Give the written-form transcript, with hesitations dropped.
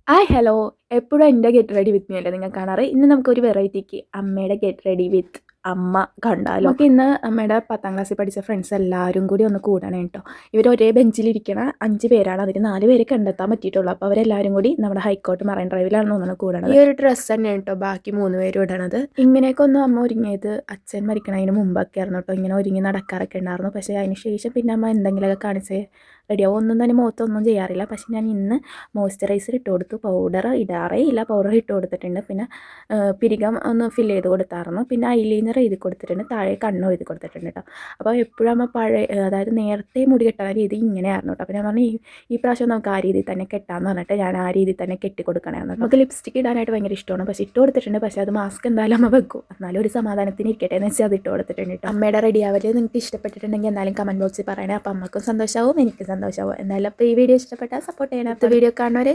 Hi hello എപ്പോഴും എൻ്റെ get ready with me അല്ലേ നിങ്ങൾ കാണാറ്. ഇന്ന് നമുക്കൊരു വെറൈറ്റിക്ക് അമ്മയുടെ ഗെറ്റ് റെഡി വിത്ത് അമ്മ കണ്ടാലോ. നമുക്ക് ഇന്ന് അമ്മയുടെ 10ാം ക്ലാസ്സിൽ പഠിച്ച ഫ്രണ്ട്സ് എല്ലാവരും കൂടി ഒന്ന് കൂടണം കേട്ടോ. ഇവർ ഒരേ ബെഞ്ചിലിരിക്കണ 5 പേരാണ്. അതിൽ 4 പേരെ കണ്ടെത്താൻ പറ്റിയിട്ടുള്ളൂ. അപ്പോൾ അവരെല്ലാവരും കൂടി നമ്മുടെ ഹൈക്കോർട്ട് മറൈൻ ഡ്രൈവിലാണ് ഒന്ന് കൂടണത്. ഈ ഒരു ഡ്രസ്സ് തന്നെയാണ് കേട്ടോ ബാക്കി 3 പേരും ഇടണത്. ഇങ്ങനെയൊക്കെ ഒന്ന് അമ്മ ഒരുങ്ങിയത് അച്ഛൻ മരിക്കണതിന് മുമ്പൊക്കെ ആയിരുന്നു കേട്ടോ. ഇങ്ങനെ ഒരുങ്ങി നടക്കാറൊക്കെ ഉണ്ടായിരുന്നു. പക്ഷേ അതിന് ശേഷം പിന്നെ അമ്മ എന്തെങ്കിലുമൊക്കെ കാണിച്ച് റെഡിയാവും. ഒന്നും തന്നെ മുഖത്തൊന്നും ചെയ്യാറില്ല. പക്ഷെ ഞാൻ ഇന്ന് മോയ്സ്ചറൈസർ ഇട്ട് കൊടുത്തു. പൗഡർ ഇടാറേ ഇല്ല, പൗഡർ ഇട്ട് കൊടുത്തിട്ടുണ്ട്. പിന്നെ പിരികം ഒന്ന് ഫില്ല് ചെയ്ത് കൊടുത്തായിരുന്നു. പിന്നെ ഐലൈനർ എഴുതി കൊടുത്തിട്ടുണ്ട്, താഴെ കണ്ണും എഴുതി കൊടുത്തിട്ടുണ്ട് കേട്ടോ. അപ്പോൾ എപ്പോഴും അമ്മ അതായത് നേരത്തെ മുടി കെട്ടാൻ രീതി ഇങ്ങനെയായിരുന്നു കേട്ടോ. അപ്പോൾ ഞാൻ പറഞ്ഞു ഈ പ്രാവശ്യം നമുക്ക് ആ രീതിയിൽ തന്നെ കെട്ടാമെന്ന് പറഞ്ഞിട്ട് ഞാൻ ആ രീതിയിൽ തന്നെ കെട്ടി കൊടുക്കണമെന്ന്. നമുക്ക് ലിപ്സ്റ്റിക് ഇടാനായിട്ട് ഭയങ്കര ഇഷ്ടമാണ്. പക്ഷേ ഇട്ട് കൊടുത്തിട്ടുണ്ട്. പക്ഷേ അത് മാസ്ക് എന്തായാലും അമ്മ വെക്കും, എന്നാലും ഒരു സമാധാനത്തിന് ഇരിക്കട്ടെ എന്ന് വെച്ചാൽ അത് ഇട്ട് കൊടുത്തിട്ടുണ്ട് കേട്ടോ. അമ്മയുടെ റെഡി ആവല് നിങ്ങൾക്ക് ഇഷ്ടപ്പെട്ടിട്ടുണ്ടെങ്കിൽ എന്തായാലും കമൻറ്റ് ബോക്സിൽ പറയണേ. അപ്പോൾ അമ്മക്കും സന്തോഷമാവും, എനിക്കും സന്തോഷമാവും. എന്നാലും അപ്പോൾ ഈ വീഡിയോ ഇഷ്ടപ്പെട്ടാൽ സപ്പോർട്ട് ചെയ്യണം. അപ്പോൾ വീഡിയോ കാണുന്നവരെ